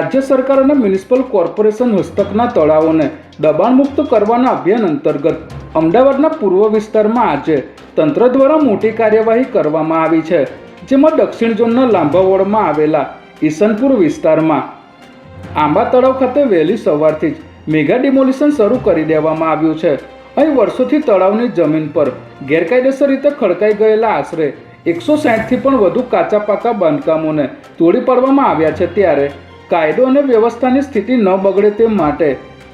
રાજ્ય સરકાર અને મ્યુનિસિપલ કોર્પોરેશન હસ્તકના તળાવોને દબાણમુક્ત કરવાના અભિયાન અંતર્ગત અમદાવાદના પૂર્વ વિસ્તારમાં આજે તંત્ર દ્વારા મોટી કાર્યવાહી કરવામાં આવી છે, જેમાં દક્ષિણ ઝોનના લાંભા વોર્ડમાં આવેલા ઈસનપુર વિસ્તારમાં આંબા તળાવ ખાતે વહેલી સવારથી જ મેગા ડિમોલિશન શરૂ કરી દેવામાં આવ્યું છે. અહીં વર્ષોથી તળાવની જમીન પર ગેરકાયદેસર રીતે ખડકાઈ ગયેલા આશરે 160થી પણ વધુ કાચા પાકા બાંધકામોને તોડી પાડવામાં આવ્યા છે. ત્યારે કાયદો અને વ્યવસ્થાની સ્થિતિ ન બગડે તે માટે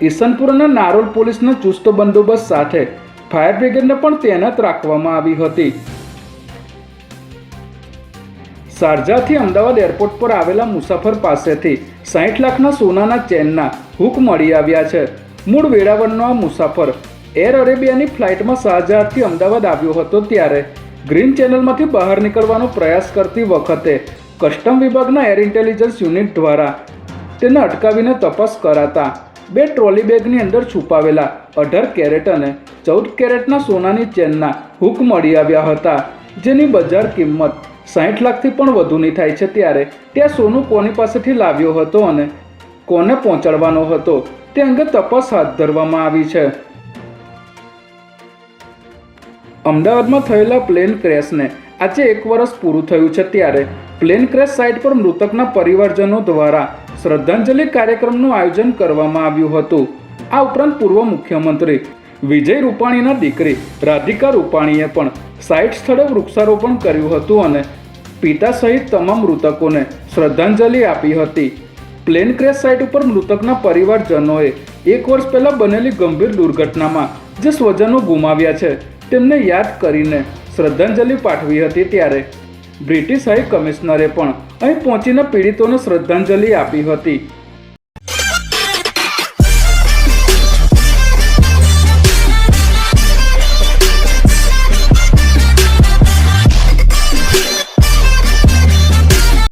ઈસનપુર અને નારોલ પોલીસના ચુસ્ત બંદોબસ્ત સાથે ફાયર બ્રિગેડને પણ તૈનાત રાખવામાં આવી હતી. શારજાહથી અમદાવાદ એરપોર્ટ પર આવેલા મુસાફર પાસેથી 60 લાખના સોનાના ચેનના હુક મળી આવ્યા છે. મૂળ વેરાવળનો આ મુસાફર એર અરેબિયાની ફ્લાઇટમાં શારજાહથી અમદાવાદ આવ્યો હતો. ત્યારે ગ્રીન ચેનલમાંથી બહાર નીકળવાનો પ્રયાસ કરતી વખતે કસ્ટમ વિભાગના એર ઇન્ટેલિજન્સ યુનિટ દ્વારા તેને અટકાવીને તપાસ કરાતા 2 ટ્રોલી બેગની અંદર છુપાવેલા 18 કેરેટ અને 14 કેરેટના સોનાની ચેનના હુક મળી આવ્યા હતા, જેની બજાર કિંમત 60 લાખથી પણ વધુની થાય છે. ત્યારે ત્યાં સોનું કોની પાસેથી લાવ્યો હતો અને કોને પહોંચાડવાનો હતો તે અંગે તપાસ હાથ ધરવામાં આવી છે. અમદાવાદમાં થયેલા પ્લેન ક્રેશને આજે 1 વર્ષ પૂરું થયું છે. ત્યારે પ્લેન ક્રેશ સાઇટ પર મૃતકના પરિવારજનો દ્વારા શ્રદ્ધાંજલિ કાર્યક્રમનું આયોજન કરવામાં આવ્યું હતું. આ ઉપરાંત પૂર્વ મુખ્યમંત્રી વિજય રૂપાણીના દીકરી રાધિકા રૂપાણીએ પણ સાઇટ સ્થળે વૃક્ષારોપણ કર્યું હતું અને પિતા સહિત તમામ મૃતકોને શ્રદ્ધાંજલિ આપી હતી. પ્લેન ક્રેશ સાઇટ ઉપર મૃતકના પરિવારજનોએ 1 વર્ષ પહેલાં બનેલી ગંભીર દુર્ઘટનામાં જે સ્વજનો ગુમાવ્યા છે તેમને યાદ કરીને શ્રદ્ધાંજલિ પાઠવી હતી. ત્યારે બ્રિટિશ હાઈ કમિશનરે પણ અહીં પહોંચીને પીડિતોને શ્રદ્ધાંજલિ આપી હતી.